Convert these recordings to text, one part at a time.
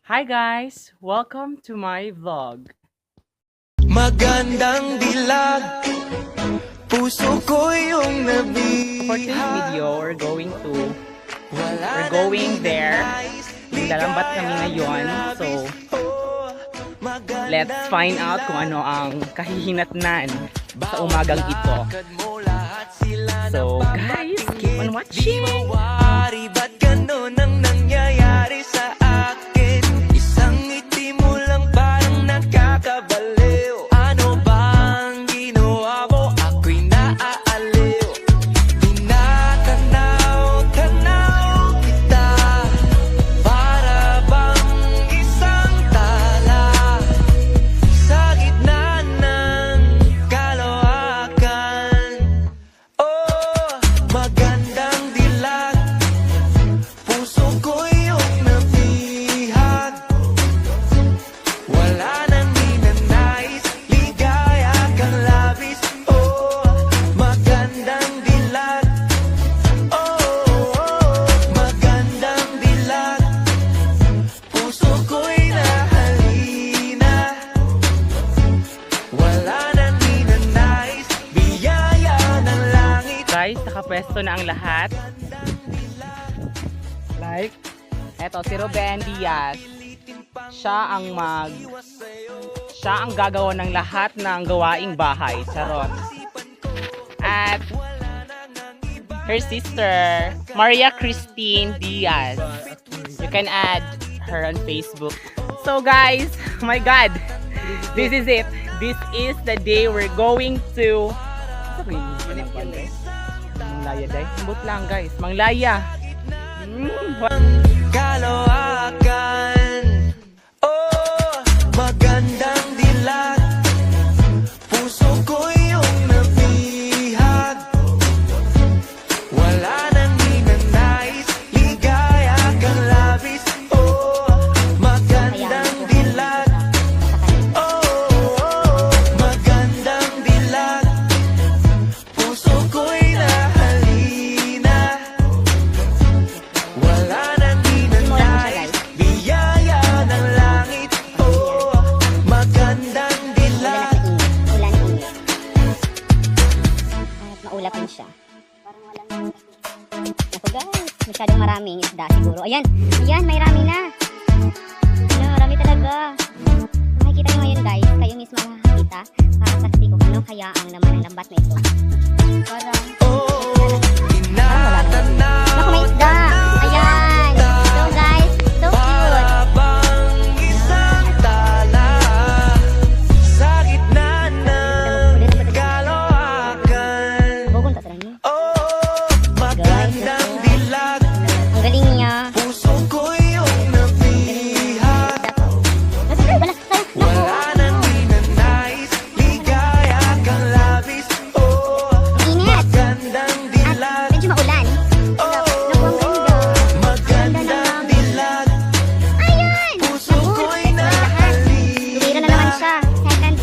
Hi guys! Welcome to my vlog. Magandang dilag, puso ko yung For today's nabihag. video, we're going there. Lalambat kami ngayon. So, let's find out kung ano ang kahihinatnan sa umagang ito. So, guys, keep on watching! Ba't ganon ang nangyayari sa akin? Isang ngiti mo lang parang nakakabaliw. Ano bang ginawa mo? Ako'y naaaliw. Tinatanaw-tanaw kita, para bang isang tala sa gitna ng kalawakan. Oh, magandang dilag, puso ko yung nabihag. Wala nang ninanais, ligaya kang labis. Oh, magandang dilag. Magandang dilag, puso ko'y nahalina. Wala nang ninanais, biyaya ng langit. Guys, nakapwesto na ang lahat. Like, eto si Ruben Diaz. Siya ang gagawa ng lahat ng gawaing bahay. Charot. At her sister, Maria Christine Diaz. You can add her on Facebook. So guys, oh my God, this is it. This is the day we're going to... Manglaya, day. Sambot lang guys. Manglaya. Kalawakan. Oh, magandang dilag, puso ko yung nabihag. Wala nang ninanais, ligaya kang labis. Oh, magandang dilag. Magandang dilag, puso ko'y nahalina. Wala nang ninanais, biyaya ng langit. Oh, magandang dilag. Maulap din siya. Parang walang... Naku guys, masyadong maraming isda siguro. Ayan, ayan, may rami na. Ano, marami talaga. Makikita nyo ngayon guys, kayo mismo makakita. Para saksi ko ano kaya ang laman ng lambat na ito. Parang... Naku, may isda. Ayan. So guys, so cute. Bang isang tala sa gitna ng kalawakan. Bukong tataran niyo. Oh, magandang dilag, Ang galing niya. puso ko yung nabihag. Wala, Wala nang ninanais, ligaya kang labis. Oh, init. magandang dilag. Medyo maulan. Magandang dilag, Ayan! puso ko'y Tumira nahalina. na naman siya. Second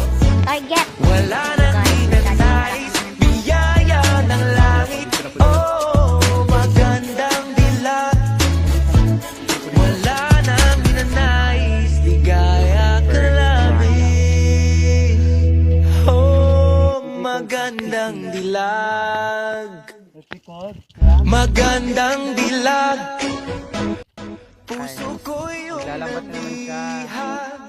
target. Wala nang ninanais, biyaya ng langit. Oh, magandang dilag. Wala nang ninanais, ligaya kang labis. Oh, magandang dilag. Magandang dilag, puso ko yung Lalabat na naman siya. nabihag.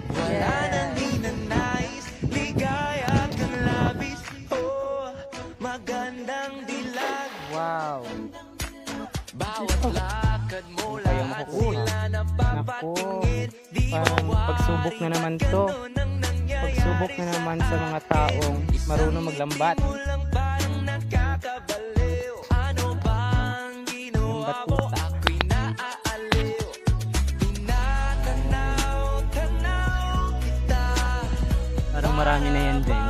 Wala nang ninanais, ligaya kang labis. Oh, magandang dilag. Wow. Bawat lakad mo, Kaya lahat makukuha. sila Nako. napapatingin. Di Parang pagsubok na naman to. Pagsubok na naman sa mga taong marunong maglambat. lang parang nakakabaliw. Ano bang ginawa mo? Lambat pusa. Ako'y naaaliw. Tinatanaw-tanaw kita, Parang marami na yan din.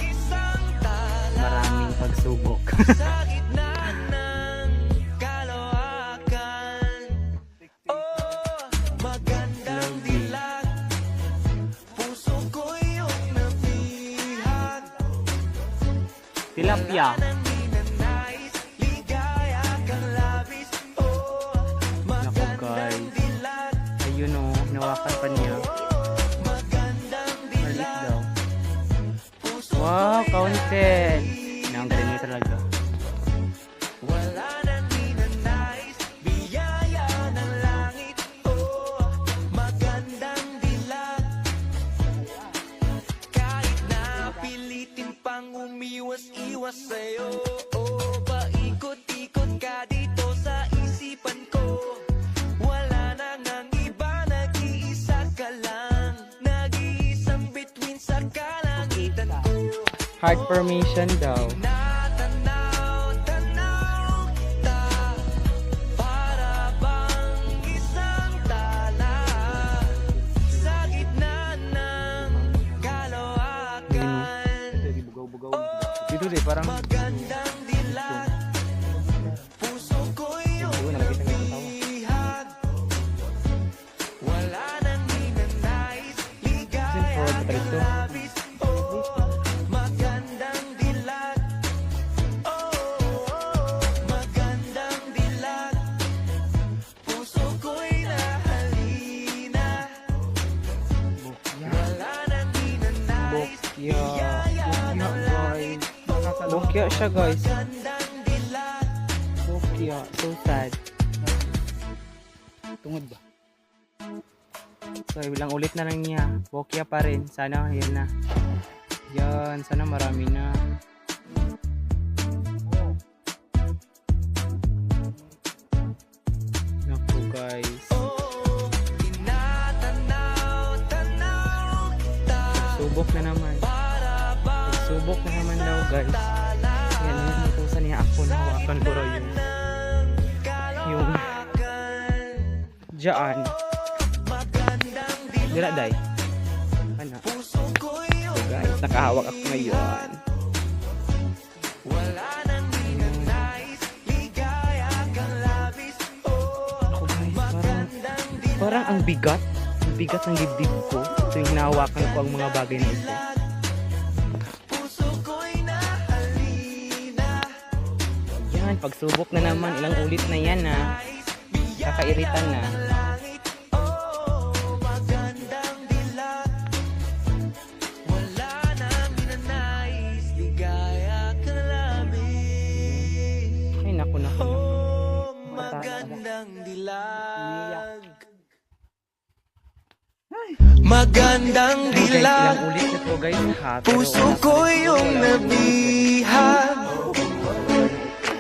isang tala Maraming pagsubok. sa gitna ng kalawakan. Oh, magandang dilag, puso ko yung nabihag. Tilapia. Nang ninanais, ligaya kang labis. Oh, Nako guys. dilag. Ayun o, nawakan pa niya. Maliit daw. Wow, counted. Ang galing niya talaga. Wala nang ninanais, biyaya ng langit. Oh, magandang dilag. Kahit na pilitin pang umiwas-iwas sa'yo. Oh, paikot-ikot ka dito sa isipan ko. Wala nang ang iba, nag-iisa ka lang. Nag-iisang bituin sa kalangitan ko. Heart formation daw. Tanaw kita, para bang isang tala sa gitna ng kalawakan. Dito din, parang Magandang dilag, puso ko'y iyong nabihag. Wala nang ninanais, ligaya ang labis. Oh, magandang dilag. Oh, magandang dilag. Puso ko'y nahalina. Wala nang ninanais, ligaya ang labis. Bokya siya guys. Magandang dilag. Bokya. So sad. Tungod ba? So, ilang ulit na lang niya. Bokya pa rin. Sana, yan na. Yan. Sana marami na. Naku guys. Oh, tinatanaw kita, Subok na naman. para bang Subok na naman daw guys. Yan. Yung natusan niya ako. Nahawakan ko raw yung dyan. magandang Dila day. Ano? puso ko'y So guys, nakahawak ako ngayon. wala nang ninanais, ligaya kang labis. Oh, Ako guys, magandang parang ang bigat. Ang bigat ng dibdib ko. So yung hinahawakan ko ang mga bagay na ito. puso ko'y nahalina. Yan, pagsubok na naman. Ilang ulit na yan na. Kakairitan na. Langit, oh, magandang dilag. Wala nang ninanais, ligaya kang labis. Ay, naku. Oh, magandang dilag. Magandang Guys, ilang dilag. ulit na to guys. Ha, pero Puso ko yung nabihag.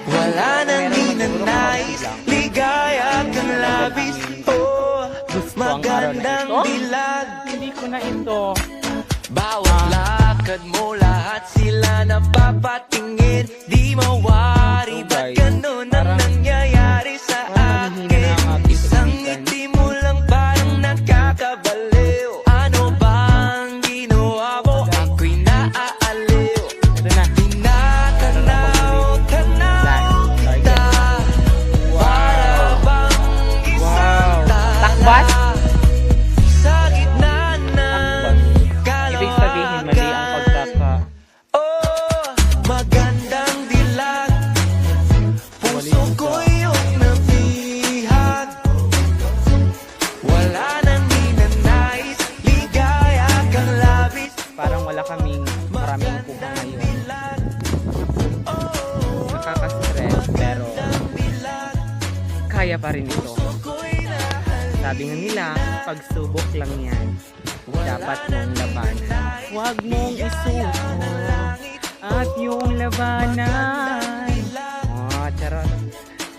Wala nang ninanais, ligaya kang labis. Oh, magandang dilag. Hindi ko na ito. Bawat lakad mo, lahat sila napapatingin. Di mawari, ba't ganun ang nangyayari sa akin? Isang ngiti mo lang parang nakakabaliw. Ano bang ginawa mo? Ako'y naaaliw. Ito na. Tinatanaw kita, para bang isang Takbas? tala sa gitna ng Ibig sabihin, mali ang pagtaka. Oh, magandang dilag. Puso ko yung nabihag. Wala nang ninanais, ligaya kang labis. Parang wala kaming maraming kuha ngayon. Dilag, Nakaka-stress, pero dilag. kaya pa rin ito. Ko'y nahal, Sabi nga nila, pagsubok lang yan. Dapat mong labanan. Huwag mong isuko at yung labanan. Oh, charot.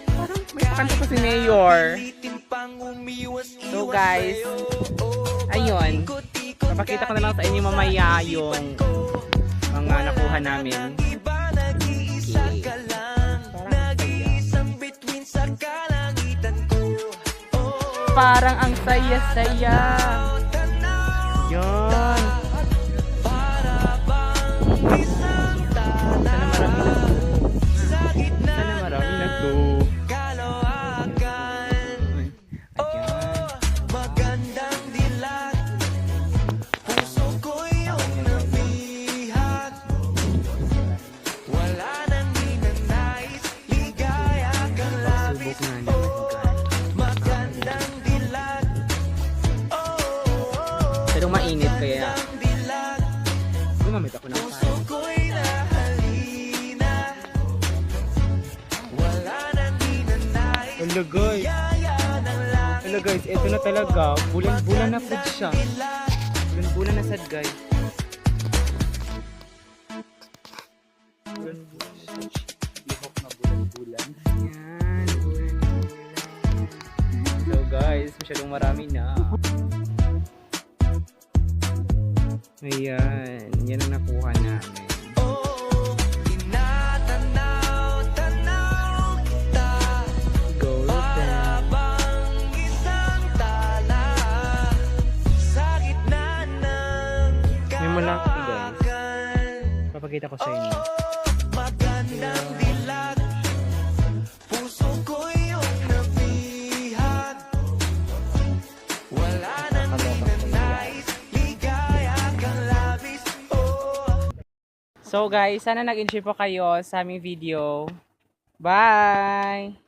Parang may pakanta pa si Mayor. pilitin pang umiwas, So iwas guys, sa'yo. Oh, ayun. ikot-ikot Papakita ko ka na lang sa inyo dito mamaya isipan yung ko. mga nakuha namin. Iba, nag-iisa ka lang. Nag-iisang bituin sa kalangitan ko. Oh, Parang ang saya-saya. Yun. para bang isang tala sa gitna Sana marami na to. kalawakan. Ayan. Magandang dilag. Puso ko yung nabihag. Wala nang ninanais, ligaya kang labis. Subok na naman guys. Magandang dilag. Masyadong mainit kaya gumamit ako ng fan. Ko'y nahalina. Wala nang hinanais. Hello guys. Hello guys, ito na talaga. Bulan-bulan na po siya. Bulan-bulan na sad guys. Bulan-bulan na sad siya. Lihok na bulan-bulan. Yan, bulan-bulan. So guys, masyadong marami na. Ayan, yan ang nakuha namin. Oh, tinatanaw-tanaw kita. Para Golden. bang isang tala sa gitna ng May malaki guys. karakan. Papakita ko sa inyo. Magandang dilag, puso ko yung nabihag. Wala nang hinanais, ligaya kang labis. Oh. So guys, sana nag-enjoy po kayo sa aming video. Bye!